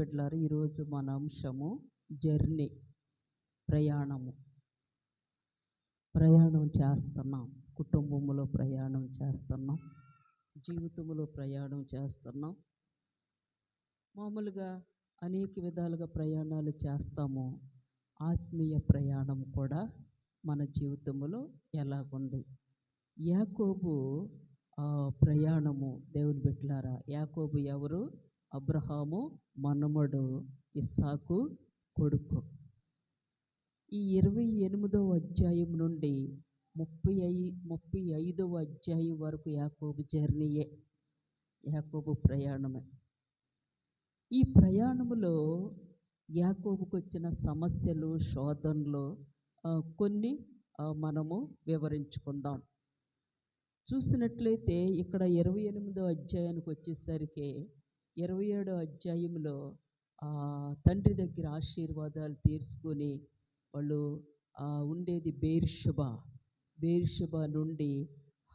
బిడ్డలారా, ఈరోజు మన అంశము జర్నీ, ప్రయాణం చేస్తున్నాం. కుటుంబంలో ప్రయాణం చేస్తున్నాం, జీవితంలో ప్రయాణం చేస్తున్నాం. మామూలుగా అనేక విధాలుగా ప్రయాణాలు చేస్తాము. ఆత్మీయ ప్రయాణం కూడా మన జీవితంలో ఎలాగుంది? యాకోబు ప్రయాణము, దేవుని బిడ్డలారా, యాకోబు ఎవరు? అబ్రహాము మనుమడు, ఇస్సాకు కొడుకు. ఈ 28వ అధ్యాయం నుండి 35వ అధ్యాయం వరకు యాకోబు జర్నీయే, యాకోబు ప్రయాణమే. ఈ ప్రయాణములో యాకోబుకు వచ్చిన సమస్యలు, శోధనలు కొన్ని మనము వివరించుకుందాం. చూసినట్లయితే ఇక్కడ 28వ అధ్యాయానికి వచ్చేసరికి 27వ అధ్యాయంలో తండ్రి దగ్గర ఆశీర్వాదాలు తీర్చుకొని వాళ్ళు ఉండేది బేర్షెబా నుండి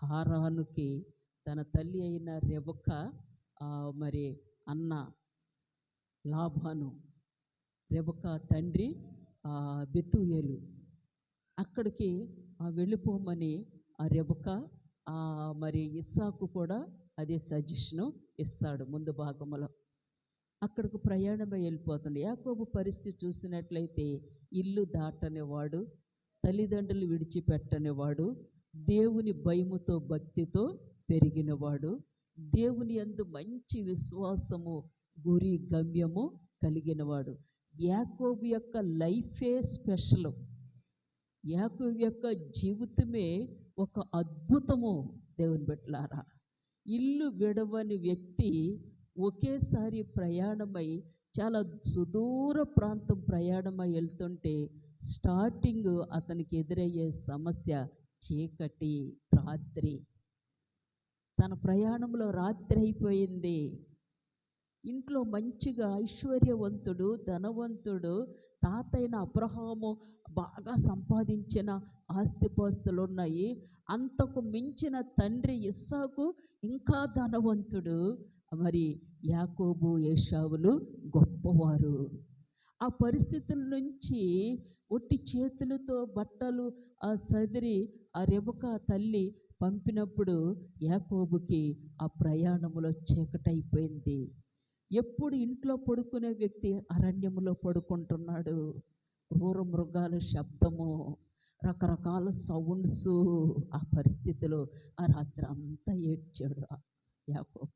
హారానుకి తన తల్లి అయిన రెబెకా మరి అన్న లాబాను, రెబెకా తండ్రి బెతూయేలు, అక్కడికి వెళ్ళిపోమని రెబెకా మరి ఇస్సాకు కూడా అదే సజెషను ఇస్తాడు ముందు భాగంలో. అక్కడికి ప్రయాణమై వెళ్ళిపోతుంది. యాకోబు పరిస్థితి చూసినట్లయితే ఇల్లు దాటనివాడు, తల్లిదండ్రులు విడిచిపెట్టనివాడు, దేవుని భయముతో భక్తితో పెరిగినవాడు, దేవుని యందు మంచి విశ్వాసము, గురి గమ్యము కలిగినవాడు. యాకోబు యొక్క లైఫే స్పెషల్. యాకోబు యొక్క జీవితమే ఒక అద్భుతము. దేవుని బిడ్డలారా, ఇల్లు విడవని వ్యక్తి ఒకేసారి ప్రయాణమై చాలా సుదూర ప్రాంతం ప్రయాణమై వెళ్తుంటే స్టార్టింగ్ అతనికి ఎదురయ్యే సమస్య చీకటి, రాత్రి. తన ప్రయాణంలో రాత్రి అయిపోయింది. ఇంట్లో మంచిగా ఐశ్వర్యవంతుడు, ధనవంతుడు, తాతైన అబ్రహాము బాగా సంపాదించిన ఆస్తిపాస్తులు ఉన్నాయి. అంతకు మించిన తండ్రి ఇస్సాకు ఇంకా ధనవంతుడు. మరి యాకోబు, ఏశావులు గొప్పవారు. ఆ పరిస్థితుల నుంచి ఒట్టి చేతులతో బట్టలు సదిరి రెబెకా తల్లి పంపినప్పుడు యాకోబుకి ఆ ప్రయాణంలో చీకటైపోయింది. ఎప్పుడు ఇంట్లో పడుకునే వ్యక్తి అరణ్యంలో పడుకుంటున్నాడు. క్రూర మృగాల శబ్దము, రకరకాల సౌండ్స్. ఆ పరిస్థితిలో ఆ రాత్రి అంతా ఏడ్చాడు యాకోబు.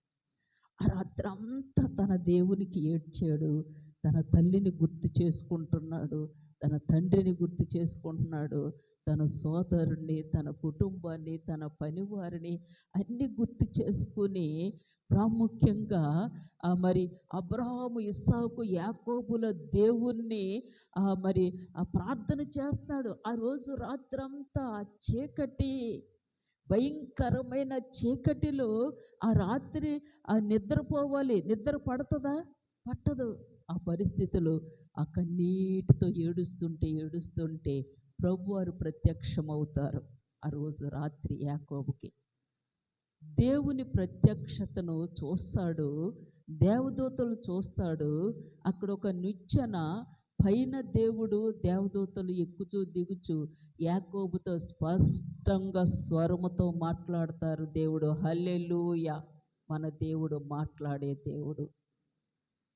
ఆ రాత్రి అంతా తన దేవునికి ఏడ్చాడు. తన తల్లిని గుర్తు చేసుకుంటున్నాడు, తన తండ్రిని గుర్తు చేసుకుంటున్నాడు, తన సోదరుని, తన కుటుంబాన్ని, తన పనివారిని అన్నీ గుర్తు చేసుకుని ప్రాముఖ్యంగా మరి అబ్రహాము, ఇస్సాకు, యాకోబుల దేవుణ్ణి మరి ప్రార్థన చేస్తున్నాడు. ఆ రోజు రాత్రంతా చీకటి, భయంకరమైన చీకటిలో ఆ రాత్రి నిద్రపోవాలి. నిద్ర పడుతుందా? పట్టదు. ఆ పరిస్థితులు ఆ కన్నీటితో ఏడుస్తుంటే ప్రభువారు ప్రత్యక్షమవుతారు. ఆ రోజు రాత్రి యాకోబుకి దేవుని ప్రత్యక్షతను చూస్తాడు, దేవదూతలు చూస్తాడు. అక్కడ ఒక నిచ్చెన పైన దేవుడు, దేవదూతలు ఎక్కుచూ దిగుచూ యాకోబుతో స్పష్టంగా స్వరముతో మాట్లాడతారు. దేవుడు హల్లెలూయా, మన దేవుడు మాట్లాడే దేవుడు.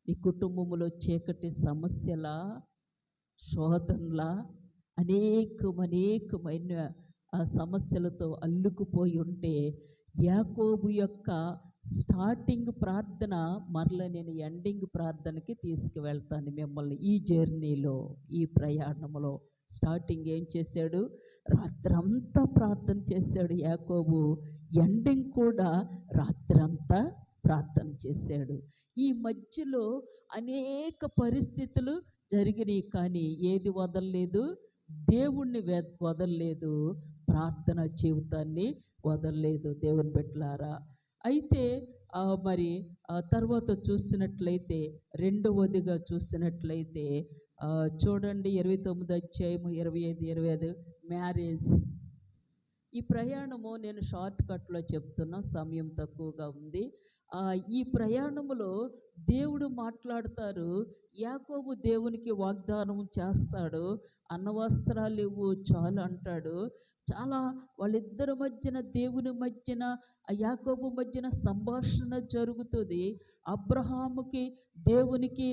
ఈ కుటుంబంలో చీకటి సమస్యల, శోధనల, అనేకమైన సమస్యలతో అల్లుకుపోయి ఉంటే యాకోబు యొక్క స్టార్టింగ్ ప్రార్థన మరల నేను ఎండింగ్ ప్రార్థనకి తీసుకువెళ్తాను మిమ్మల్ని. ఈ జర్నీలో, ఈ ప్రయాణంలో స్టార్టింగ్ ఏం చేశాడు? రాత్రంతా ప్రార్థన చేశాడు యాకోబు. ఎండింగ్ కూడా రాత్రంతా ప్రార్థన చేశాడు. ఈ మధ్యలో అనేక పరిస్థితులు జరిగినాయి, కానీ ఏది వదలలేదు? దేవుణ్ణి వదలలేదు, ప్రార్థన జీవితాన్ని వదలలేదు. దేవుని బిడ్డలారా, అయితే మరి తర్వాత చూసినట్లయితే, రెండవదిగా చూసినట్లయితే చూడండి 29వ అధ్యాయము 25 మ్యారేజ్. ఈ ప్రయాణము నేను షార్ట్ కట్లో చెప్తున్నా, సమయం తక్కువగా ఉంది. ఈ ప్రయాణములో దేవుడు మాట్లాడతారు. యాకోబు దేవునికి వాగ్దానం చేస్తాడు. అన్నవస్త్రాలు ఇవ్వు చాలు అంటాడు. చాలా వాళ్ళిద్దరి మధ్యన, దేవుని మధ్యన, యాకోబు మధ్యన సంభాషణ జరుగుతుంది. అబ్రహాముకి దేవునికి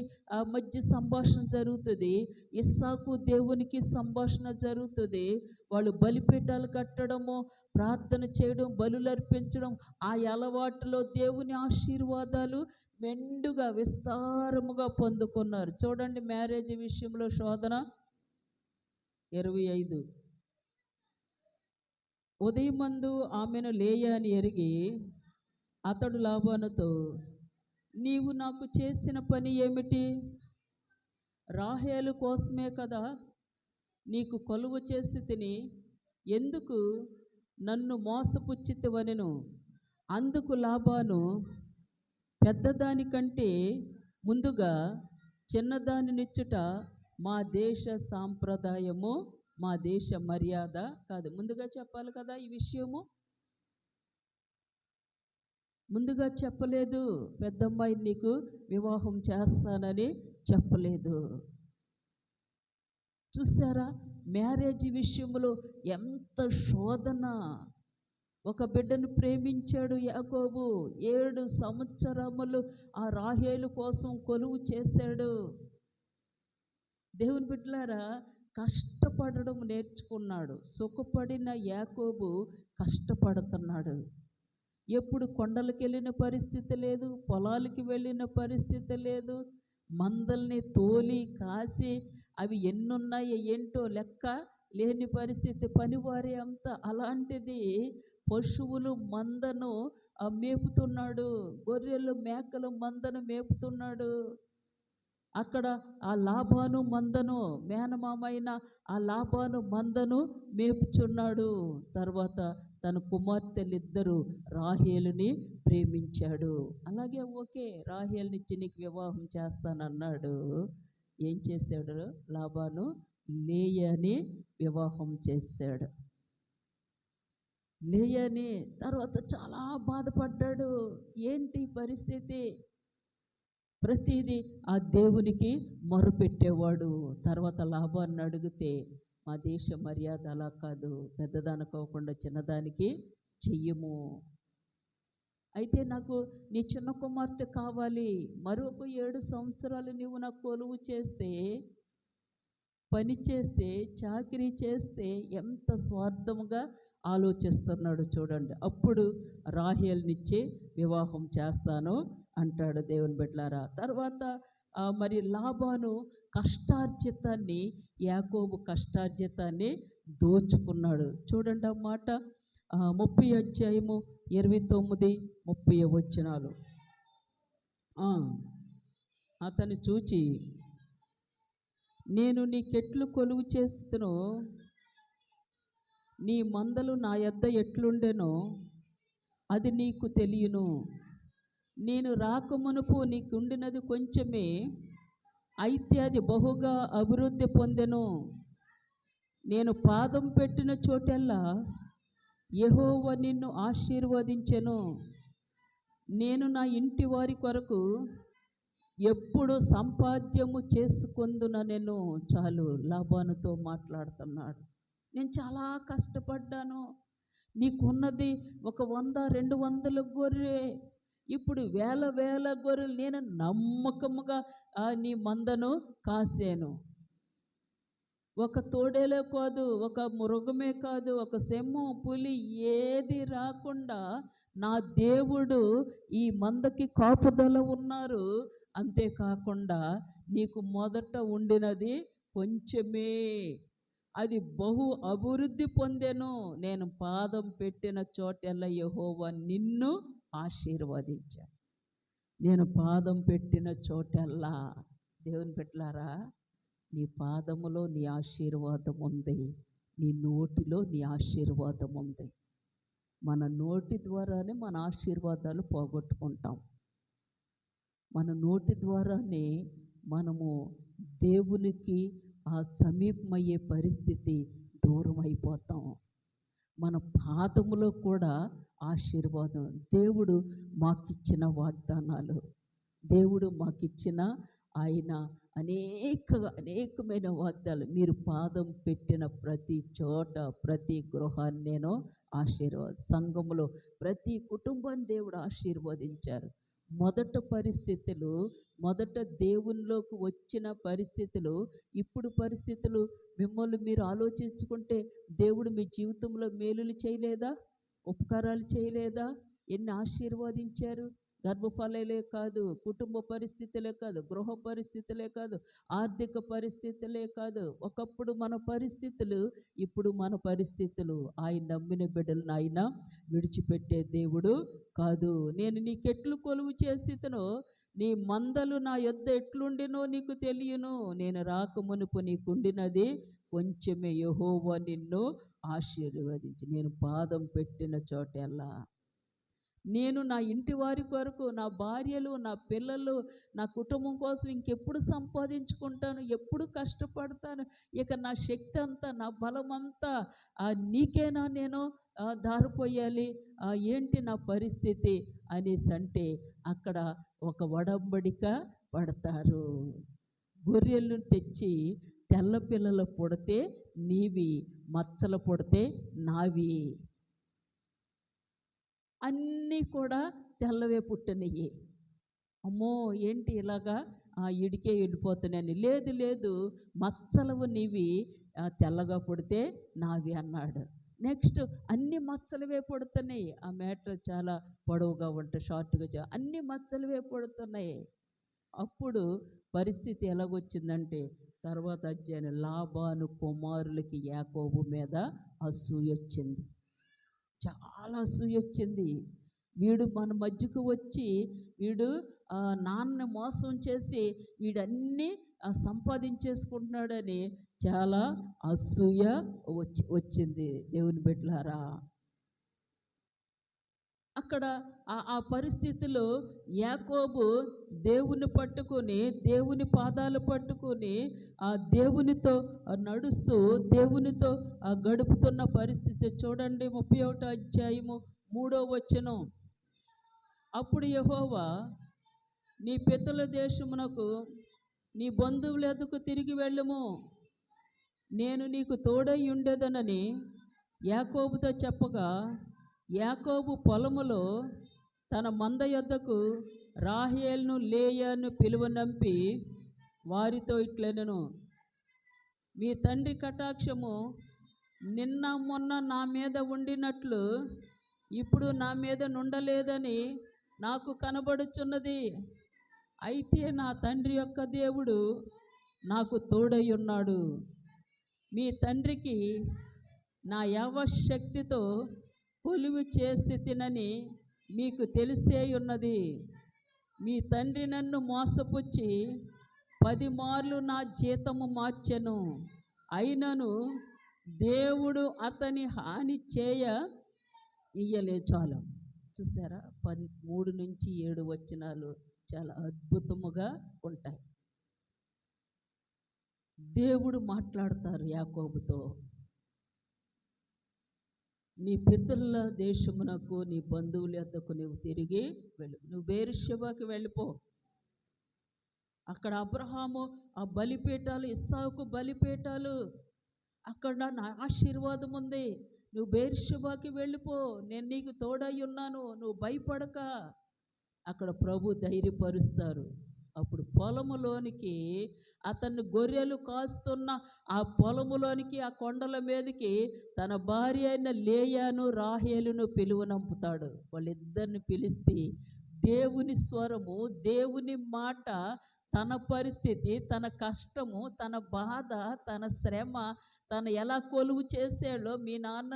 మధ్య సంభాషణ జరుగుతుంది. ఇస్సాకు దేవునికి సంభాషణ జరుగుతుంది. వాళ్ళు బలిపీఠాలు కట్టడము, ప్రార్థన చేయడం, బలులు అర్పించడం, ఆ అలవాటులో దేవుని ఆశీర్వాదాలు మెండుగా విస్తారముగా పొందుకున్నారు. చూడండి, మ్యారేజ్ విషయంలో శోధన 25. ఉదయమందు ఆమెను లేయా అని ఎరిగి అతడు లాబానుతో, నీవు నాకు చేసిన పని ఏమిటి? రాహేలు కోసమే కదా నీకు కొలువు చేసి తిని, ఎందుకు నన్ను మోసపుచ్చితివనెను. అందుకు లాబాను, పెద్దదానికంటే ముందుగా చిన్నదానినిచ్చుట మా దేశ సాంప్రదాయము, మా దేశ మర్యాద కాదు. ముందుగా చెప్పాలి కదా ఈ విషయము. ముందుగా చెప్పలేదు. పెద్దమ్మాయిని నీకు వివాహం చేస్తానని చెప్పలేదు. చూసారా, మ్యారేజ్ విషయంలో ఎంత శోధన. ఒక బిడ్డను ప్రేమించాడు యాకోబు. 7 సంవత్సరములు ఆ రాహేలు కోసం కొలువు చేశాడు. దేవుని బిడ్డలారా, కష్టపడడం నేర్చుకున్నాడు. సుఖపడిన యాకోబు కష్టపడుతున్నాడు. ఎప్పుడు కొండలకు వెళ్ళిన పరిస్థితి లేదు, పొలాలకి వెళ్ళిన పరిస్థితి లేదు. మందల్ని తోలి కాసి అవి ఎన్నున్నాయో ఏంటో లెక్క లేని పరిస్థితి, పనివారి అంతా. అలాంటిది పశువులు మందను మేపుతున్నాడు. గొర్రెలు మేకలు మందను మేపుతున్నాడు. అక్కడ ఆ లాబాను మందను, మేనమామైన ఆ లాబాను మందను మేపుచున్నాడు. తర్వాత తన కుమార్తెలిద్దరూ రాహేలుని ప్రేమించాడు. అలాగే ఓకే, రాహేలునిచ్చి నీకు వివాహం చేస్తానన్నాడు. ఏం చేశాడు లాబాను? లేయాని వివాహం చేశాడు. లేయాని తర్వాత చాలా బాధపడ్డాడు. ఏంటి పరిస్థితి? ప్రతిదీ ఆ దేవునికి మొరుపెట్టేవాడు. తర్వాత లాబాన్ని అడిగితే, మా దేశ మర్యాద అలా కాదు, పెద్దదానికోకుండా చిన్నదానికి చెయ్యము. అయితే నాకు నీ చిన్న కుమార్తె కావాలి. మరొక 7 సంవత్సరాలు నీవు నాకు కొలువు చేస్తే, పని చేస్తే, చాకిరీ చేస్తే ఎంత స్వార్థముగా ఆలోచిస్తున్నాడు చూడండి. అప్పుడు రాహేలునిచ్చి వివాహం చేస్తాను అంటాడు. దేవుని బిడ్డలారా, తర్వాత మరి లాబాను కష్టార్జితాన్ని, యాకోబు కష్టార్జితాన్ని దోచుకున్నాడు. చూడండి ఆ మాట 30 అధ్యాయము 29, 30 వచనాలు. అతను చూచి, నేను నీకెట్లు కొలువు చేస్తునో, నీ మందలు నా యొద్ద ఎట్లుండెనో అది నీకు తెలియను. నేను రాకమునుపు నీకుండినది కొంచెమే, అయితే అది బహుగా అభివృద్ధి పొందెను. నేను పాదం పెట్టిన చోటెల్లా యెహోవా నిన్ను ఆశీర్వదించెను. నేను నా ఇంటి వారి కొరకు ఎప్పుడు సంపాద్యము చేసుకొందుననెను. చాలు, లాబానుతో మాట్లాడుతున్నాడు. నేను చాలా కష్టపడ్డాను. నీకున్నది ఒక 100-200 గొర్రె, ఇప్పుడు వేల గొర్రెలు. నేను నమ్మకముగా నీ మందను కాసాను. ఒక తోడేలే కాదు, ఒక మృగమే కాదు, ఒక సింహం, పులి ఏది రాకుండా నా దేవుడు ఈ మందకి కాపుదల ఉన్నారు. అంతేకాకుండా నీకు మొదట ఉండినది కొంచెమే, అది బహు అభివృద్ధి పొందెను. నేను పాదం పెట్టిన చోటెల్లా యెహోవా నిన్ను ఆశీర్వదించాను. నేను పాదం పెట్టిన చోటెల్లా, దేవుని బిడ్డలారా, నీ పాదములో నీ ఆశీర్వాదం ఉంది, నీ నోటిలో నీ ఆశీర్వాదం ఉంది. మన నోటి ద్వారానే మన ఆశీర్వాదాలు పోగొట్టుకుంటాం. మన నోటి ద్వారానే మనము దేవునికి సమీపమయ్యే పరిస్థితి దూరం అయిపోతాం. మన పాదములో కూడా ఆశీర్వాదం. దేవుడు మాకిచ్చిన వాగ్దానాలు, దేవుడు మాకిచ్చిన ఆయన అనేకమైన వాగ్దానాలు. మీరు పాదం పెట్టిన ప్రతి చోట, ప్రతి గృహాన్ని నేను సంఘములో ప్రతి కుటుంబాన్ని దేవుడు ఆశీర్వదించారు. మొదట దేవునిలోకి వచ్చిన పరిస్థితులు, ఇప్పుడు పరిస్థితులు మిమ్మల్ని మీరు ఆలోచించుకుంటే దేవుడు మీ జీవితంలో మేలులు చేయలేదా? ఉపకారాలు చేయలేదా? ఎన్ని ఆశీర్వదించారు. గర్భఫలాలే కాదు, కుటుంబ పరిస్థితులే కాదు, గృహ పరిస్థితులే కాదు, ఆర్థిక పరిస్థితులే కాదు. ఒకప్పుడు మన పరిస్థితులు, ఇప్పుడు మన పరిస్థితులు. ఆయన నమ్మిన బిడ్డలను ఆయన విడిచిపెట్టే దేవుడు కాదు. నేను నీకెట్లు కొలువు చేసితనో, నీ మందలు నా యొద్ద ఎట్లుండినో నీకు తెలియను. నేను రాకమునుపు నీకుండినది కొంచెమే. యెహోవా నిన్ను ఆశీర్వదించి, నేను పాదం పెట్టిన చోటెల్లా, నేను నా ఇంటి వారి కొరకు, నా భార్యలు, నా పిల్లలు, నా కుటుంబం కోసం ఇంకెప్పుడు సంపాదించుకుంటాను, ఎప్పుడు కష్టపడతాను, ఇక నా శక్తి అంతా, నా బలం అంతా నీకేనా నేను దారిపోయాలి, ఏంటి నా పరిస్థితి అనేసి అంటే అక్కడ ఒక వడంబడిక పడతారు. గొర్రెలను తెచ్చి తెల్ల పిల్లలు పుడితే నీవి, మచ్చలు పుడితే నావి. అన్నీ కూడా తెల్లవే పుట్టినవి. అమ్మో ఏంటి ఇలాగా ఇడికే వెళ్ళిపోతున్నాయని. లేదు, మచ్చలవు నీవి, తెల్లగా పుడితే నావి అన్నాడు. నెక్స్ట్ అన్ని మచ్చలవే పుడుతున్నాయి. ఆ మ్యాటర్ చాలా పొడవుగా ఉంటే షార్ట్గా అన్ని మచ్చలవే పుడుతున్నాయి. అప్పుడు పరిస్థితి ఎలాగొచ్చిందంటే, తర్వాత అధ్యాయం, లాబాను కుమారులకి యాకోబు మీద అసూయ వచ్చింది. చాలా అసూయ వచ్చింది. వీడు మన మధ్యకు వచ్చి, వీడు నాన్న మోసం చేసి వీడన్నీ సంపాదించేసుకుంటున్నాడని చాలా అసూయ వచ్చింది. దేవుని బిడ్డలారా, అక్కడ ఆ పరిస్థితిలో యాకోబు దేవుని పట్టుకొని, దేవుని పాదాలు పట్టుకొని ఆ దేవునితో నడుస్తూ, దేవునితో గడుపుతున్న పరిస్థితి చూడండి. 31వ అధ్యాయము 3వ వచనం. అప్పుడు యెహోవా, నీ పితరుల దేశమునకు, నీ బంధువుల యొద్దకు తిరిగి వెళ్ళుము, నేను నీకు తోడై ఉండేదనని యాకోబుతో చెప్పగా, యాకోబు పొలములో తన మంద యొద్దకు రాహేలును లేయాను పిలువనంపి వారితో ఇట్లనెను, మీ తండ్రి కటాక్షము నిన్న మొన్న నా మీద ఉండినట్లు ఇప్పుడు నా మీద నుండలేదని నాకు కనబడుచున్నది. అయితే నా తండ్రి యొక్క దేవుడు నాకు తోడై ఉన్నాడు. మీ తండ్రికి నా యవశక్తితో కొలువు చేసి తినని మీకు తెలిసే ఉన్నది. మీ తండ్రి నన్ను మోసపుచ్చి 10 మార్లు నా జీతము మార్చెను, అయినను దేవుడు అతని హాని చేయ ఇయ్యలే. చాలు. చూసారా, 3 నుంచి 7 వచనాలు చాలా అద్భుతముగా ఉంటాయి. దేవుడు మాట్లాడతారు యాకోబుతో, నీ పితరుల దేశమునకు, నీ బంధువుల యొద్దకు నువ్వు తిరిగి వెళ్ళు. నువ్వు బెయేర్షెబాకి వెళ్ళిపో. అక్కడ అబ్రహాము ఆ బలిపీఠాలు, ఇస్సాకు బలిపీఠాలు, అక్కడ నా ఆశీర్వాదం ఉంది. నువ్వు బెయేర్షెబాకి వెళ్ళిపో, నేను నీకు తోడై ఉన్నాను, నువ్వు భయపడక. అక్కడ ప్రభు ధైర్యపరుస్తారు. అప్పుడు పొలములోనికి, అతన్ని గొర్రెలు కాస్తున్న ఆ పొలములోనికి, ఆ కొండల మీదకి తన భార్య అయిన లేయాను రాహేలును పిలువనంపుతాడు. వాళ్ళిద్దరిని పిలిస్తే దేవుని స్వరము, దేవుని మాట, తన పరిస్థితి, తన కష్టము, తన బాధ, తన శ్రమ, తను ఎలా కొలువు చేశాడో, మీ నాన్న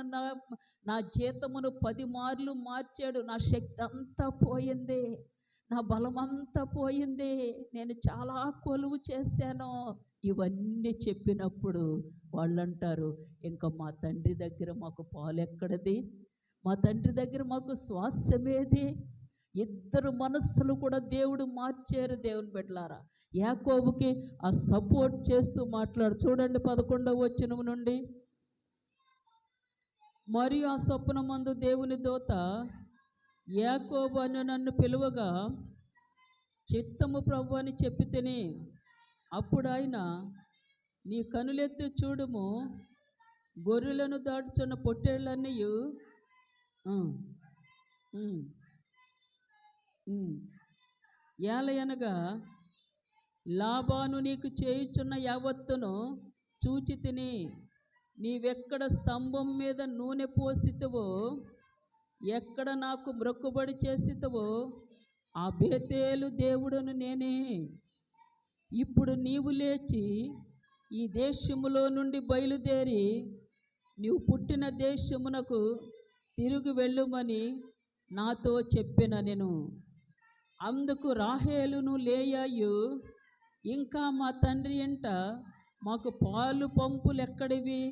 నా జీతమును 10 మార్లు మార్చాడు, నా శక్తి అంతా పోయింది, నా బలమంతా పోయింది, నేను చాలా కొలువు చేశాను. ఇవన్నీ చెప్పినప్పుడు వాళ్ళు అంటారు, ఇంకా మా తండ్రి దగ్గర మాకు పాలు ఎక్కడది, మా తండ్రి దగ్గర మాకు స్వాస్థ్యమేది. ఇద్దరు మనస్సులు కూడా దేవుడు మార్చారు. దేవుని బిడ్డలారా, యాకోబుకి ఆ సపోర్ట్ చేస్తూ మాట్లాడు. చూడండి 11వ వచనం నుండి, మరియు ఆ స్వప్నమందు దేవుని దూత యాకోబు అని నన్ను పిలువగా, చిత్తము ప్రభు అని చెప్పి తిని, అప్పుడు ఆయన, నీ కనులెత్తి చూడుము, గొర్రెలను దాటుచున్న పొట్టేళ్ళన్నీ ఏలయనగా లాబాను నీకు చేయుచున్న యావత్తును చూచి తిని, నీవెక్కడ స్తంభం మీద నూనె పోసితవో, ఎక్కడ నాకు మ్రొక్కుబడి చేసితవో ఆ బేతేలు దేవుడను నేనే. ఇప్పుడు నీవు లేచి ఈ దేశములో నుండి బయలుదేరి నీవు పుట్టిన దేశమునకు తిరిగి వెళ్ళుమని నాతో చెప్పిన నేను. అందుకు రాహేలును లేయాయు, ఇంకా మా తండ్రి ఇంట మాకు పాలు పంపులు ఎక్కడివి?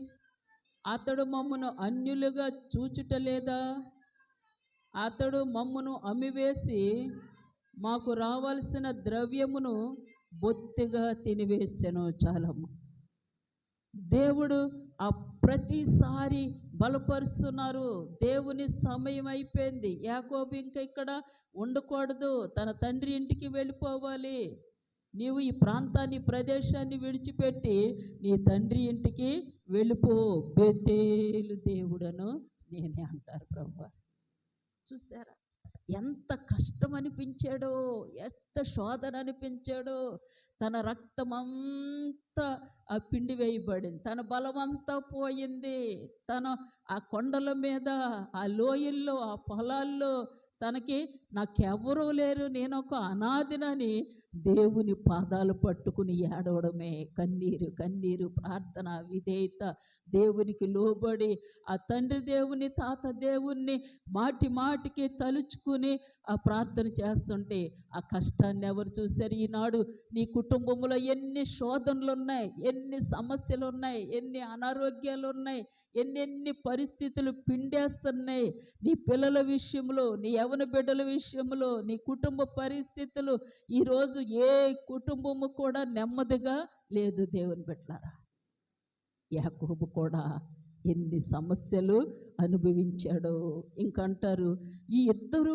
అతడు మమ్మను అన్యులుగా చూచుటలేదా? అతడు మమ్మను అమ్మివేసి మాకు రావాల్సిన ద్రవ్యమును బొత్తిగా తినివేసెను. చాలమ్మ. దేవుడు ఆ ప్రతిసారి బలపరుస్తున్నారు. దేవుని సమయం అయిపోయింది. యాకోబు ఇంకా ఇక్కడ ఉండకూడదు, తన తండ్రి ఇంటికి వెళ్ళిపోవాలి. నీవు ఈ ప్రాంతాన్ని, ప్రదేశాన్ని విడిచిపెట్టి నీ తండ్రి ఇంటికి వెళ్ళిపో, బేతేలు దేవుడను నేనే అంటారు ప్రభు. చూసారా ఎంత కష్టం అనిపించాడో, ఎంత శోధన అనిపించాడో. తన రక్తమంతా ఆ పిండి వేయబడింది, తన బలమంతా పోయింది. తన ఆ కొండల మీద, ఆ లోయల్లో, ఆ పొలాల్లో తనకి నాకెవరూ లేరు, నేను ఒక అనాథినని దేవుని పాదాలు పట్టుకుని ఏడవడమే. కన్నీరు కన్నీరు, ప్రార్థన, విధేయత, దేవునికి లోబడి ఆ తండ్రి దేవుని, తాత దేవుణ్ణి మాటి మాటికి తలుచుకుని ఆ ప్రార్థన చేస్తుంటే ఆ కష్టాన్ని ఎవరు చూశారు? ఈనాడు నీ కుటుంబంలో ఎన్ని శోధనలు ఉన్నాయి, ఎన్ని సమస్యలు ఉన్నాయి, ఎన్ని అనారోగ్యాలు ఉన్నాయి, ఎన్నెన్ని పరిస్థితులు పిండేస్తున్నాయి. నీ పిల్లల విషయంలో, నీ యవ్వన బిడ్డల విషయంలో, నీ కుటుంబ పరిస్థితులు, ఈరోజు ఏ కుటుంబము కూడా నెమ్మదిగా లేదు. దేవుని బిడ్డలారా, యాకోబు కూడా ఎన్ని సమస్యలు అనుభవించాడో. ఇంకంటారు ఈ ఇద్దరు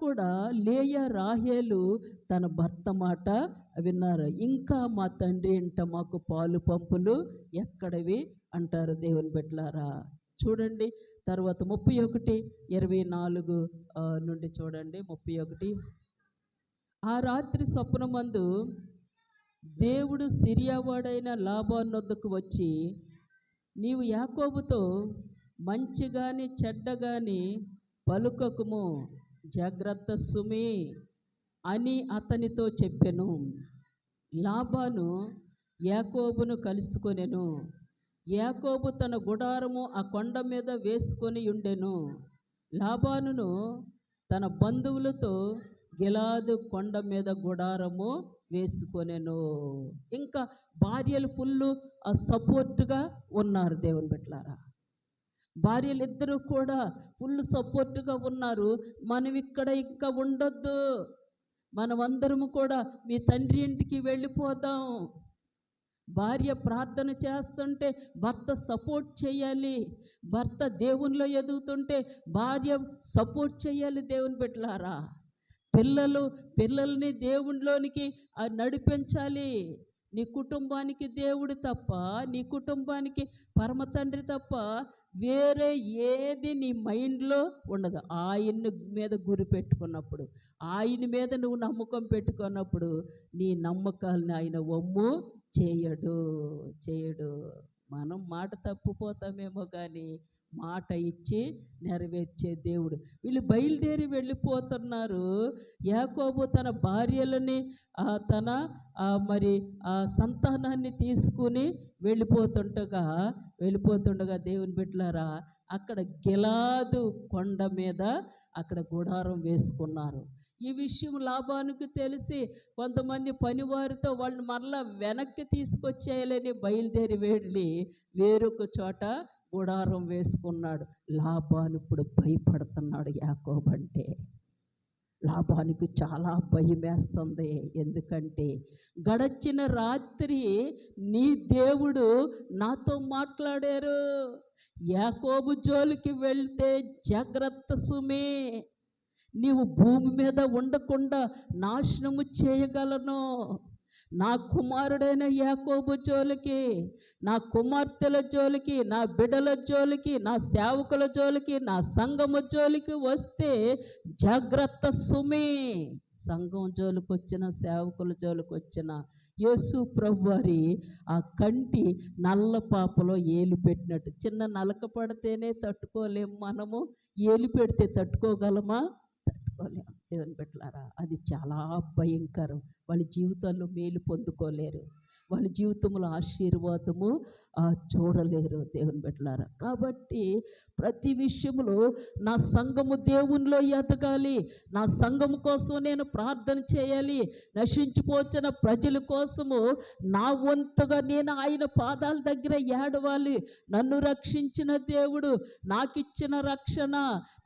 కూడా లేయా, రాహేలు తన భర్త మాట విన్నారు. ఇంకా మా తండ్రి ఇంట మాకు పాలు పంపులు ఎక్కడవి అంటారు. దేవుని బిడ్డలారా, చూడండి తర్వాత 31:24 నుండి చూడండి. 31, ఆ రాత్రి స్వప్నమందు దేవుడు సిరియావాడైన లాబాను వద్దకు వచ్చి, నీవు యాకోబుతో మంచిగాని చెడ్డగాని పలుకకుము, జాగ్రత్త సుమి అని అతనితో చెప్పెను. లాబాను యాకోబును కలుసుకొనెను. యాకోబు తన గుడారము ఆ కొండ మీద వేసుకొని ఉండెను. లాబానును తన బంధువులతో గిలాదు కొండ మీద గుడారము వేసుకొనెను. ఇంకా భార్యలు ఫుల్ సపోర్ట్గా ఉన్నారు. దేవుని బిడ్డలారా, భార్యలు ఇద్దరు కూడా ఫుల్ సపోర్ట్గా ఉన్నారు. మనం ఇక్కడ ఇంకా ఉండొద్దు, మనమందరము కూడా మీ తండ్రి ఇంటికి వెళ్ళిపోదాం. భార్య ప్రార్థన చేస్తుంటే భర్త సపోర్ట్ చేయాలి, భర్త దేవునిలో ఎదుగుతుంటే భార్య సపోర్ట్ చేయాలి. దేవుని బిడ్డలారా, పిల్లల్ని దేవునిలోనికి నడిపించాలి. నీ కుటుంబానికి దేవుడు తప్ప, నీ కుటుంబానికి పరమ తండ్రి తప్ప వేరే ఏది నీ మైండ్లో ఉండదు. ఆయన మీద గురి పెట్టుకున్నప్పుడు, ఆయన మీద నువ్వు నమ్మకం పెట్టుకున్నప్పుడు నీ నమ్మకాలని ఆయన వమ్ము చేయడు. మనం మాట తప్పిపోతామేమో కానీ మాట ఇచ్చి నెరవేర్చే దేవుడు. వీళ్ళు బయలుదేరి వెళ్ళిపోతున్నారు. యాకోబు తన భార్యలని, తన సంతానాన్ని తీసుకుని వెళ్ళిపోతుండగా దేవుని బిడ్డలారా, అక్కడ గిలాదు కొండ మీద అక్కడ గుడారం వేసుకున్నారు. ఈ విషయం లాబానుకు తెలిసి కొంతమంది పనివారితో వాళ్ళు మరలా వెనక్కి తీసుకొచ్చేయాలని బయలుదేరి వెళ్ళి వేరొక చోట గుడారం వేసుకున్నాడు. లాబాను ఇప్పుడు భయపడుతున్నాడు యాకోబు అంటే. లాభానికి చాలా భయమేస్తుంది. ఎందుకంటే గడచిన రాత్రి నీ దేవుడు నాతో మాట్లాడారు. యాకోబు జోలికి వెళ్తే జాగ్రత్త సుమే, నీవు భూమి మీద ఉండకుండా నాశనము చేయగలను. నా కుమారుడైన యాకోబు జోలికి, నా కుమార్తెల జోలికి, నా బిడ్డల జోలికి, నా సేవకుల జోలికి, నా సంఘము జోలికి వస్తే జాగ్రత్త సుమి. సంఘం జోలికి వచ్చిన, సేవకుల జోలికి వచ్చిన యేసు ప్రభువారి ఆ కంటి నల్ల పాపలో ఏలు పెట్టినట్టు. చిన్న నలక పడితేనే తట్టుకోలేము మనము, ఏలు పెడితే తట్టుకోగలమా? తట్టుకోలేము. దేవుని బిడ్డలారా, అది చాలా భయంకరం. వాళ్ళ జీవితాల్లో మేలు పొందుకోలేరు, వాళ్ళ జీవితంలో ఆశీర్వాదము చూడలేరు. దేవుని బిడ్డలారా, కాబట్టి ప్రతి విషయంలో నా సంఘము దేవునిలో ఎదగాలి, నా సంఘము కోసం నేను ప్రార్థన చేయాలి, నశించిపోచిన ప్రజల కోసము నా వంతుగా నేను ఆయన పాదాల దగ్గర ఏడవాలి. నన్ను రక్షించిన దేవుడు, నాకిచ్చిన రక్షణ,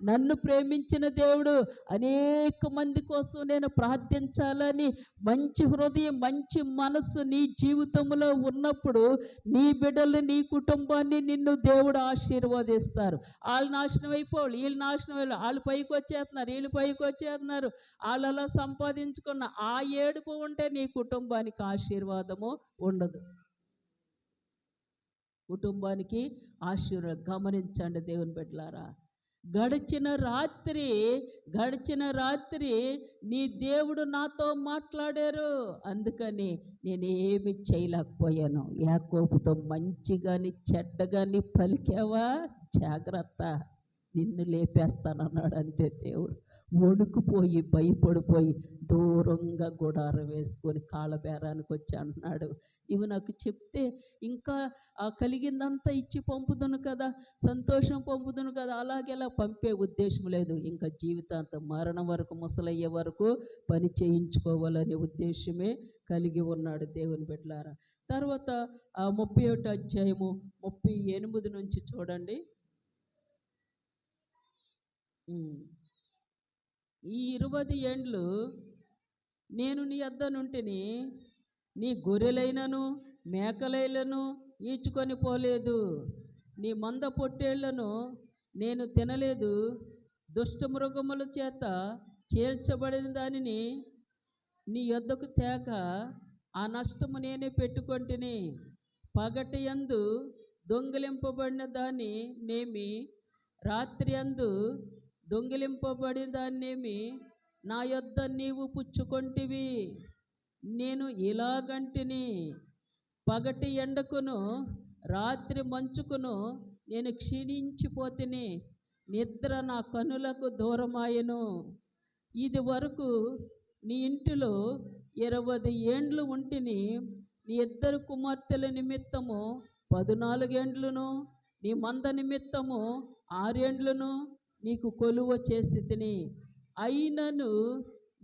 నన్ను ప్రేమించిన దేవుడు అనేక మంది కోసం నేను ప్రార్థించాలని మంచి హృదయం, మంచి మనస్సు నీ జీవితంలో ఉన్నప్పుడు నీ బిడ్డలు, నీ కుటుంబాన్ని నిన్ను దేవుడు ఆశీర్వదిస్తారు. వాళ్ళు నాశనం అయిపోవాలి, వీళ్ళు నాశనం అయ్యారు, వాళ్ళు పైకి వచ్చేస్తున్నారు, వీళ్ళు పైకి వచ్చేస్తున్నారు. వాళ్ళు అలా సంపాదించుకున్న ఆ ఏడుపు ఉంటే నీ కుటుంబానికి ఆశీర్వాదము ఉండదు. కుటుంబానికి ఆశీర్వాదం. గమనించండి దేవుని బిడ్డలారా, గడిచిన రాత్రి నీ దేవుడు నాతో మాట్లాడారు. అందుకని నేనేమి చేయలేకపోయాను. యాకోబుతో మంచిగాని చెడ్డగాని పలికావా, జాగ్రత్త, నిన్ను లేపేస్తానన్నాడు. అంతే. దేవుడు వణుకుపోయి భయపడిపోయి దూరంగా గుడారం వేసుకొని కాళ్ళబేరానికి వచ్చి అన్నాడు, ఇవి నాకు చెప్తే ఇంకా కలిగిందంతా ఇచ్చి పంపుదును కదా, సంతోషం పంపుదును కదా, అలాగేలా పంపే ఉద్దేశం లేదు. ఇంకా జీవితాంతం మరణం వరకు, ముసలయ్యే వరకు పని చేయించుకోవాలనే ఉద్దేశమే కలిగి ఉన్నాడు. దేవుని బిడ్డలారా, తర్వాత 31వ అధ్యాయము 38 నుంచి చూడండి. ఈ 20 ఏండ్లు నేను నీ యొద్ద నుంటిని, నీ గొర్రెలైనను మేకలైనను ఈడ్చుకొని పోలేదు, నీ మంద పొట్టేళ్లను నేను తినలేదు, దుష్టమృగముల చేత చేల్చబడిన దానిని నీ యొద్దకు తేక ఆ నష్టము నేనే పెట్టుకొంటిని. పగటి యందు దొంగిలింపబడిన దాన్ని నేమి, రాత్రి యందు దొంగిలింపబడిన దాన్నేమి నా యొద్ద నీవు పుచ్చుకొంటివి. నేను ఇలాగంటిని, పగటి ఎండకును రాత్రి మంచుకును నేను క్షీణించిపోతిని, నిద్ర నా కనులకు దూరమాయెను. ఇది వరకు నీ ఇంటిలో 20 ఏండ్లు ఉంటిని, నీ 2 కుమార్తెల నిమిత్తము 14 ఏండ్లను, నీ మంద నిమిత్తము 6 ఏండ్లను నీకు కొలువ చేసి తిని, అయినను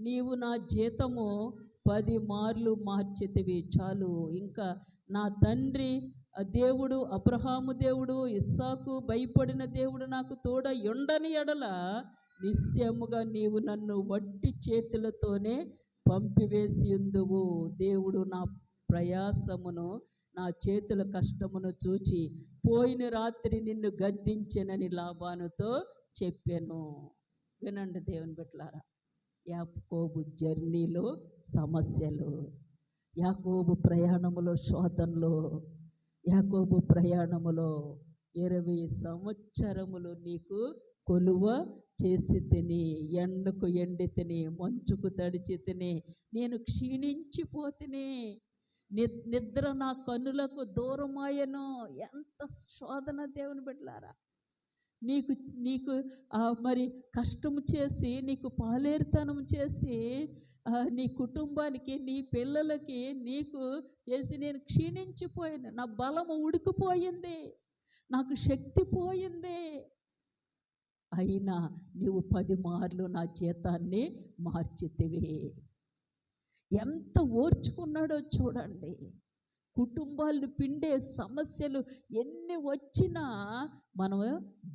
నీవు నా జీతము 10 మార్లు మార్చితివి. చాలు, ఇంకా నా తండ్రి దేవుడు, అబ్రహాము దేవుడు, ఇస్సాకు భయపడిన దేవుడు నాకు తోడ ఉండని ఎడల నిశ్చయముగా నీవు నన్ను వట్టి చేతులతోనే పంపివేసి ఉందువు. దేవుడు నా ప్రయాసమును, నా చేతుల కష్టమును చూచి పోయిన రాత్రి నిన్ను గద్దించెనని లాబానుతో చెప్పాను. వినండి దేవుని బిడ్డలారా, యాకోబు జర్నీలో సమస్యలు, యాకోబు ప్రయాణములో శోధనలు, యాకోబు ప్రయాణములో 20 సంవత్సరములు నీకు కొలువ చేసి తిని, ఎండకు ఎండి తిని, మంచుకు తడిచి తిని, నేను క్షీణించిపోతిని, నిద్ర నా కన్నులకు దూరమాయను. ఎంత శోధన దేవుని బిడ్డలారా. నీకు మరి కష్టము చేసి, నీకు పాలేరుతనం చేసి, నీ కుటుంబానికి, నీ పిల్లలకి, నీకు చేసి నేను క్షీణించిపోయాను. నా బలము ఉడికిపోయింది, నాకు శక్తి పోయింది. అయినా నీవు 10 మార్లు నా జీతాన్ని మార్చితివి. ఎంత ఓర్చుకున్నాడో చూడండి. కుటుంబాలను పిండే సమస్యలు ఎన్ని వచ్చినా మనం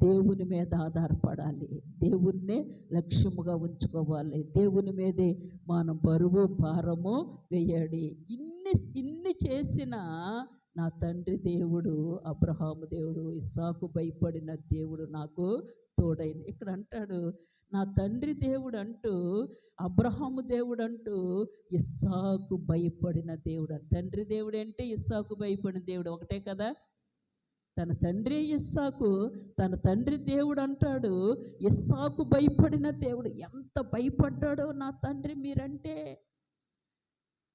దేవుని మీద ఆధారపడాలి, దేవుణ్ణే లక్ష్యముగా ఉంచుకోవాలి, దేవుని మీదే మనం బరువు భారము వేయాలి. ఇన్ని చేసిన నా తండ్రి దేవుడు, అబ్రహాము దేవుడు, ఇస్సాకు భయపడిన దేవుడు నాకు తోడైంది. ఇక్కడ అంటాడు నా తండ్రి దేవుడు అంటూ, అబ్రహాము దేవుడు అంటూ, ఇస్సాకు భయపడిన దేవుడు. తండ్రి దేవుడు అంటే ఇస్సాకు భయపడిన దేవుడు ఒకటే కదా. తన తండ్రి ఇస్సాకు, తన తండ్రి దేవుడు అంటాడు, ఇస్సాకు భయపడిన దేవుడు. ఎంత భయపడ్డాడో నా తండ్రి మీరంటే.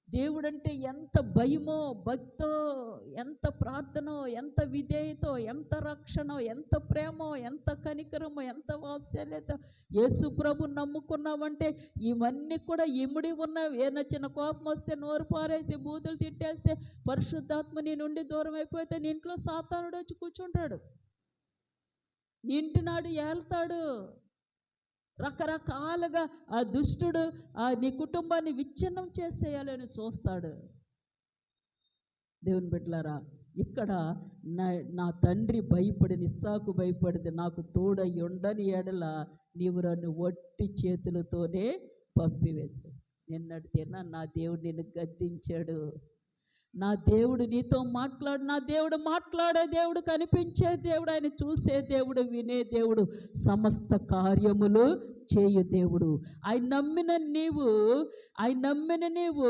దేవుడంటే ఎంత భయమో, భక్తో, ఎంత ప్రార్థనో, ఎంత విధేయతో, ఎంత రక్షణో, ఎంత ప్రేమో, ఎంత కనికరమో, ఎంత వాత్సల్యత. యేసు ప్రభు నమ్ముకున్నావంటే ఇవన్నీ కూడా ఇమిడి ఉన్నవి. ఏదైనా చిన్న కోపం వస్తే నోరు పారేసి బూతులు తిట్టేస్తే పరిశుద్ధాత్మ నీ నుండి దూరం అయిపోతే నీ ఇంట్లో సాతానుడు వచ్చి కూర్చుంటాడు, నీ ఇంటి నాడు ఏళ్తాడు. రకరకాలుగా ఆ దుష్టుడు నీ కుటుంబాన్ని విచ్ఛిన్నం చేసేయాలని చూస్తాడు. దేవుని బిడ్డలారా, ఇక్కడ నా తండ్రి భయపడిన ఇస్సాకు భయపడింది, నాకు తోడై ఉండని ఎడల నీవు నన్ను వట్టి చేతులతోనే పంపివేస్తావు. నిన్నటిదేనా నా దేవుడు నిన్ను గద్దించాడు. నా దేవుడు నీతో మాట్లాడు. నా దేవుడు మాట్లాడే దేవుడు, కనిపించే దేవుడు, ఆయన చూసే దేవుడు, వినే దేవుడు, సమస్త కార్యములు చేయు దేవుడు. ఆయన నమ్మిన నీవు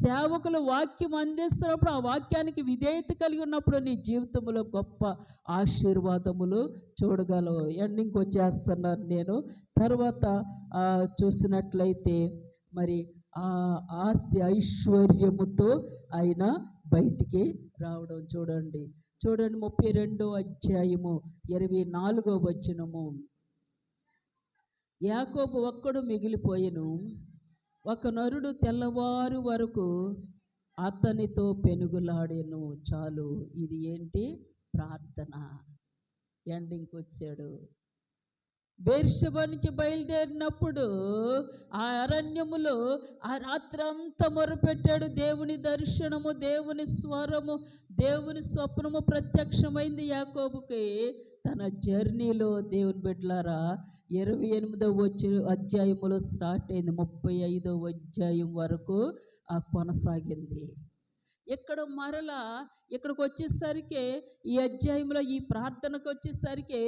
సేవకులు వాక్యం అందిస్తున్నప్పుడు ఆ వాక్యానికి విధేయత కలిగి ఉన్నప్పుడు నీ జీవితంలో గొప్ప ఆశీర్వాదములు చూడగలవు. ఎండింగ్కి వచ్చేస్తున్నాను నేను. తర్వాత చూసినట్లయితే మరి ఆ ఆస్తి ఐశ్వర్యముతో ఆయన బయటికి రావడం చూడండి 32వ అధ్యాయము 24వ వచనము. యాకోబు ఒక్కడు మిగిలిపోయెను, ఒక నరుడు తెల్లవారు వరకు అతనితో పెనుగులాడెను. చాలు. ఇది ఏంటి? ప్రార్థన. ఎండింగ్కి వచ్చాడు. బెర్షెబా నుంచి బయలుదేరినప్పుడు ఆ అరణ్యములో ఆ రాత్రంతా మొరపెట్టాడు. దేవుని దర్శనము, దేవుని స్వరము, దేవుని స్వప్నము ప్రత్యక్షమైంది యాకోబుకి. తన జర్నీలో దేవుని బిడ్డలారా 28వ అధ్యాయములో స్టార్ట్ అయింది, 35వ అధ్యాయం వరకు కొనసాగింది. ఇక్కడ మరలా ఇక్కడికి వచ్చేసరికి ఈ అధ్యాయంలో ఈ ప్రార్థనకు వచ్చేసరికి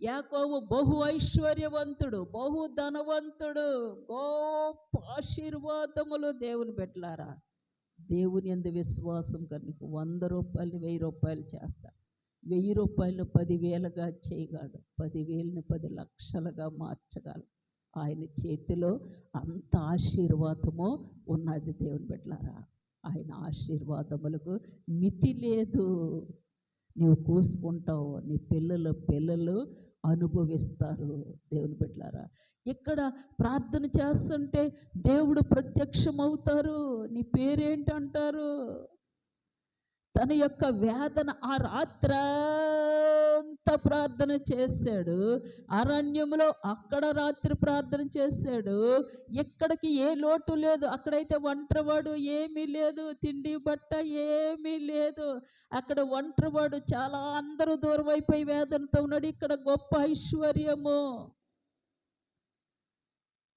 యాకోబు బహు ఐశ్వర్యవంతుడు, బహు ధనవంతుడు, గొప్ప ఆశీర్వాదములు. దేవుని బిడ్డలారా, దేవుని యందు విశ్వాసం కలిగి 100 రూపాయలు 1000 రూపాయలు చేస్తా, 1000 రూపాయలు 10,000గా చేయగలడు, 10,000ని 10 లక్షలుగా మార్చగలడు. ఆయన చేతిలో అంత ఆశీర్వాదము ఉన్నది. దేవుని బిడ్డలారా, ఆయన ఆశీర్వాదములకు మితి లేదు. నీవు కూసుకుంటావు, నీ పిల్లలు అనుభవిస్తారు. దేవుని బిడ్డలారా, ఇక్కడ ప్రార్థన చేస్తుంటే దేవుడు ప్రత్యక్షమవుతారు. నీ పేరేంటంటారు? తన యొక్క వేదన ఆ రాత్రంతా ప్రార్థన చేశాడు. అరణ్యంలో అక్కడ రాత్రి ప్రార్థన చేశాడు. ఎక్కడికి ఏ లోటు లేదు. అక్కడైతే ఒంటరివాడు, ఏమీ లేదు, తిండి బట్ట ఏమీ లేదు. అక్కడ ఒంటరివాడు, చాలా అందరూ దూరం అయిపోయి వేదనతో ఉన్నాడు. ఇక్కడ గొప్ప ఐశ్వర్యము.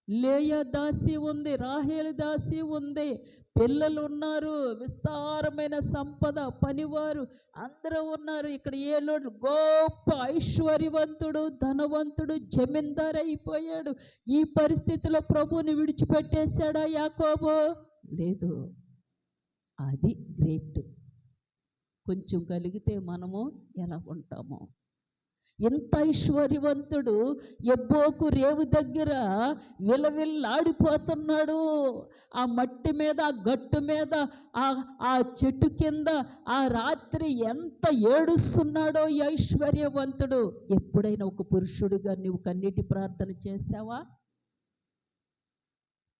లేయా దాసి ఉంది, రాహేలు దాసి ఉంది, పిల్లలు ఉన్నారు, విస్తారమైన సంపద, పనివారు అందరూ ఉన్నారు. ఇక్కడ ఏ లోటు. గొప్ప ఐశ్వర్యవంతుడు, ధనవంతుడు, జమీందారు అయిపోయాడు. ఈ పరిస్థితిలో ప్రభువుని విడిచిపెట్టేశాడా యాకోబు? లేదు. అది గ్రేట్. కొంచెం కలిగితే మనము ఎలా ఉంటామో. ఎంత ఐశ్వర్యవంతుడు. ఎబ్బోకు రేవు దగ్గర విలవిల్లాడిపోతున్నాడు. ఆ మట్టి మీద, ఆ గట్టు మీద, ఆ చెట్టు కింద ఆ రాత్రి ఎంత ఏడుస్తున్నాడో ఈ ఐశ్వర్యవంతుడు. ఎప్పుడైనా ఒక పురుషుడిగా నువ్వు కన్నీటి ప్రార్థన చేశావా?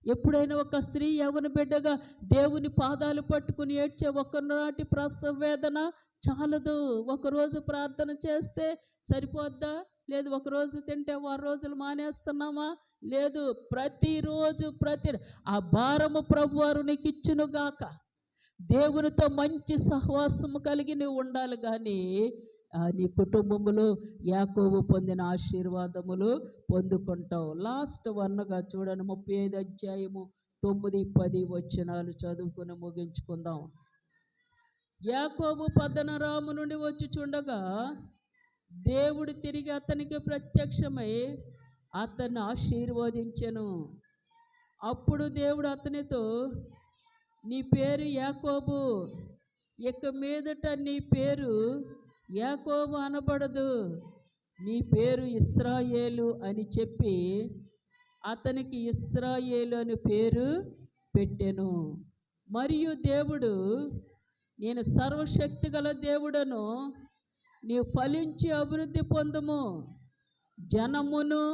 ఎప్పుడైనా ఒక స్త్రీ యవ్వన బిడ్డగా దేవుని పాదాలు పట్టుకుని ఏడ్చే ఒకనాటి ప్రసవ వేదన చాలదు. ఒకరోజు ప్రార్థన చేస్తే సరిపోద్దా? లేదు. ఒకరోజు తింటే 6 రోజులు మానేస్తున్నామా? లేదు. ప్రతిరోజు ఆ భారము ప్రభువారు నీకు ఇచ్చునుగాక. దేవునితో మంచి సహవాసము కలిగి నువ్వు ఉండాలి. కానీ నీ కుటుంబములో యాకోబు పొందిన ఆశీర్వాదములు పొందుకుంటావు. లాస్ట్ వన్గా చూడండి, 35 అధ్యాయము 9, 10 వచనాలు చదువుకుని ముగించుకుందాం. యాకోబు పద్దనరాము నుండి వచ్చుచుండగా దేవుడు తిరిగి అతనికి ప్రత్యక్షమై అతన్ని ఆశీర్వదించెను. అప్పుడు దేవుడు అతనితో, నీ పేరు యాకోబు, ఇక మీదట నీ పేరు యాకోబు అనబడదు, నీ పేరు ఇశ్రాయేలు అని చెప్పి అతనికి ఇశ్రాయేలు అని పేరు పెట్టెను. మరియు దేవుడు, నేను సర్వశక్తి గల దేవుడను, నీవు ఫలించి అభివృద్ధి పొందుము, జనమును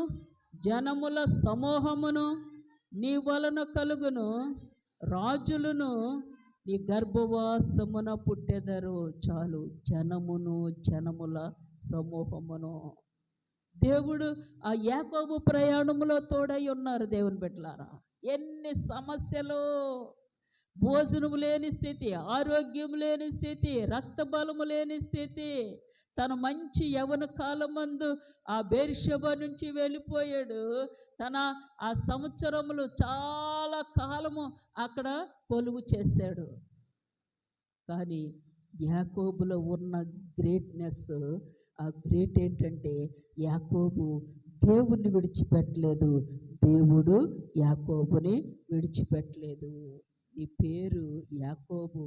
జనముల సమూహమును నీ వలన కలుగును, రాజులను నీ గర్భవాసమున పుట్టెదరు. చాలు, జనమును జనముల సమూహమును. దేవుడు ఆ యాకోబు ప్రయాణములో తోడై ఉన్నారు. దేవుని బిడ్డలారా, ఎన్ని సమస్యలు, భోజనము లేని స్థితి, ఆరోగ్యం లేని స్థితి, రక్త బలము లేని స్థితి. తన మంచి యవన కాలమందు ఆ బెర్షెబా నుంచి వెళ్ళిపోయాడు. తన ఆ సంవత్సరములు చాలా కాలము అక్కడ కొలువు చేశాడు. కానీ యాకోబులో ఉన్న గ్రేట్నెస్, ఆ గ్రేట్ ఏంటంటే యాకోబు దేవుణ్ణి విడిచిపెట్టలేదు, దేవుడు యాకోబుని విడిచిపెట్టలేదు. నీ పేరు యాకోబు.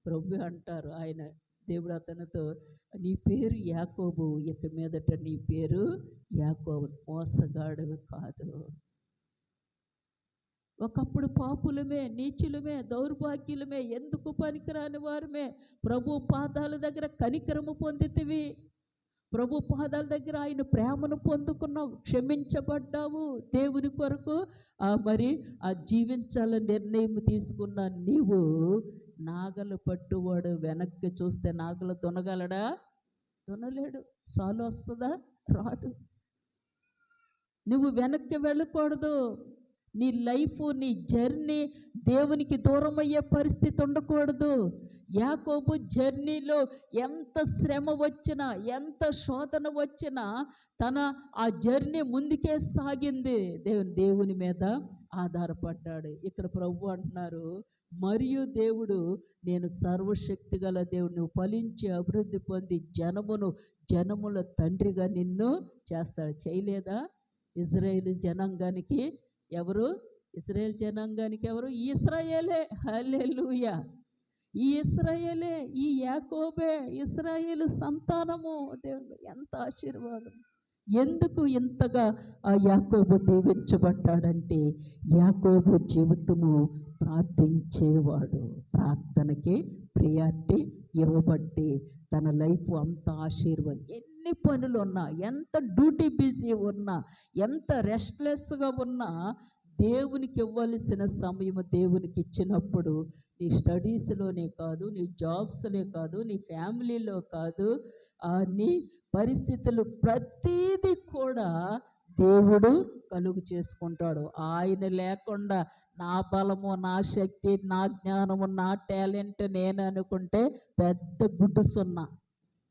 ప్రభు అంటారు, ఆయన దేవుడు అతనితో, నీ పేరు యాకోబు, ఇక మీదట నీ పేరు యాకోబు, మోసగాడు కాదు. ఒకప్పుడు పాపులమే, నీచులమే, దౌర్భాగ్యులమే, ఎందుకు పనికిరాని వారమే ప్రభు పాదాల దగ్గర కనికరము పొందితివి. ప్రభు పాదాల దగ్గర ఆయన ప్రేమను పొందుకున్నావు, క్షమించబడ్డావు. దేవుని కొరకు మరి ఆ జీవించాలని నిర్ణయం తీసుకున్న నీవు నాగలు పట్టువాడు వెనక్కి చూస్తే నాగలు దునగలడా? దునలేడు. సాలు వస్తుందా? రాదు. నువ్వు వెనక్కి వెళ్ళకూడదు. నీ లైఫ్, నీ జర్నీ దేవునికి దూరం అయ్యే పరిస్థితి ఉండకూడదు. యాకోబు జర్నీలో ఎంత శ్రమ వచ్చినా, ఎంత శోధన వచ్చినా తన ఆ జర్నీ ముందుకే సాగింది. దేవుని మీద ఆధారపడ్డాడు. ఇక్కడ ప్రభు అంటున్నారు, మరియు దేవుడు, నేను సర్వశక్తి గల దేవుడు, నువ్వు ఫలించి అభివృద్ధి పొంది జనముల తండ్రిగా నిన్ను చేస్తాడు. చేయలేదా? ఇజ్రాయేలు జనాంగానికి ఎవరు? ఇశ్రాయేల్ జనాంగానికి ఎవరు? ఇశ్రాయేలే. హల్లెలూయా. ఈ ఇశ్రాయేలే, ఈ యాకోబే ఇశ్రాయేలు సంతానము. దేవుడు ఎంత ఆశీర్వాదం! ఎందుకు ఇంతగా ఆ యాకోబు దీవించబడ్డాడంటే యాకోబు జీవితము ప్రార్థించేవాడు. ప్రార్థనకి ప్రియారిటీ ఇవ్వబట్టి తన లైఫ్ అంత ఆశీర్వాదం. ఎన్ని పనులు ఉన్నా, ఎంత డ్యూటీ బిజీ ఉన్నా, ఎంత రెస్ట్లెస్గా ఉన్నా, దేవునికి ఇవ్వాల్సిన సమయం దేవునికి ఇచ్చినప్పుడు నీ స్టడీస్లోనే కాదు, నీ జాబ్స్లే కాదు, నీ ఫ్యామిలీలో కాదు, నీ పరిస్థితులు ప్రతీది కూడా దేవుడు కలుగు చేసుకుంటాడు. ఆయన లేకుండా నా బలము, నా శక్తి, నా జ్ఞానము, నా టాలెంట్ నేను అనుకుంటే పెద్ద గుడ్డు సున్నా.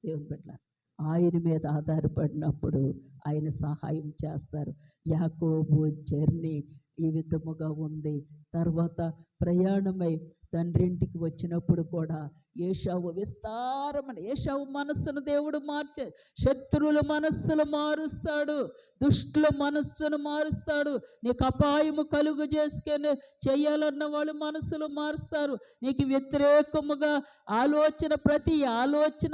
దేవుని బిడ్డ ఆయన మీద ఆధారపడినప్పుడు ఆయన సహాయం చేస్తారు. యాకోబు జర్నీ ఈ విధముగా ఉంది. తర్వాత ప్రయాణమై తండ్రింటికి వచ్చినప్పుడు కూడా ఏశావు విస్తారమైన, ఏశావు మనస్సును దేవుడు మార్చే, శత్రువుల మనస్సులు మారుస్తాడు, దుష్టుల మనస్సును మారుస్తాడు. నీకు అపాయము కలుగు చేసుకొని చేయాలన్న వాళ్ళు మనస్సులు మారుస్తారు. నీకు వ్యతిరేకముగా ప్రతి ఆలోచన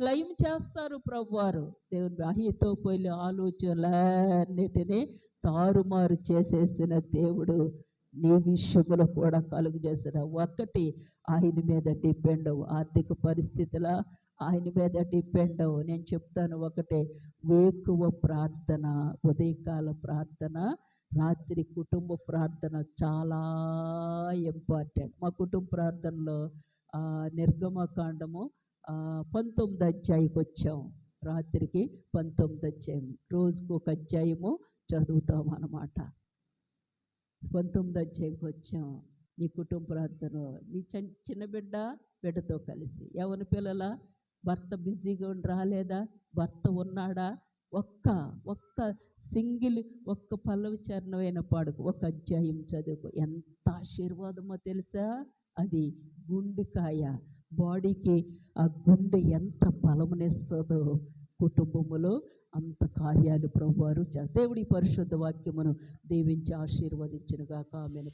లయం చేస్తారు ప్రభువారు. దేవుని అహితోపేలు ఆలోచనలన్నిటినీ తారుమారు చేసేసిన దేవుడు నీ విషయంలో కూడా కలుగు చేసిన. ఒకటి, ఆయన మీద డిపెండ్ అవ్వు. ఆర్థిక పరిస్థితుల ఆయన మీద డిపెండ్ అవ్వు. నేను చెప్తాను ఒకటే, వేకువ ప్రార్థన, ఉదయకాల ప్రార్థన, రాత్రి కుటుంబ ప్రార్థన చాలా ఇంపార్టెంట్. మా కుటుంబ ప్రార్థనలో నిర్గమకాండము 19 అధ్యాయకి వచ్చాం. రాత్రికి 19 అధ్యాయం, రోజుకు ఒక అధ్యాయము చదువుతాం అన్నమాట. 19 అధ్యాయంకి వచ్చాం. నీ కుటుంబ ప్రార్థన, నీ చిన్న బిడ్డతో కలిసి. యవ్వన పిల్లల భర్త బిజీగా ఉండి రాలేదా? భర్త ఉన్నాడా? ఒక్క సింగిల్ పల్లవి చరణమైన పాడుకు, ఒక అధ్యాయం చదువుకో. ఎంత ఆశీర్వాదమో తెలుసా? అది గుండెకాయ, బాడీకి ఆ గుండె ఎంత బలమునిస్తుందో కుటుంబములో అంత కార్యాలు ప్రభువారు చేస్తారు. దేవుడి పరిశుద్ధ వాక్యమును దీవించి ఆశీర్వదించునుగాక. ఆమేన్.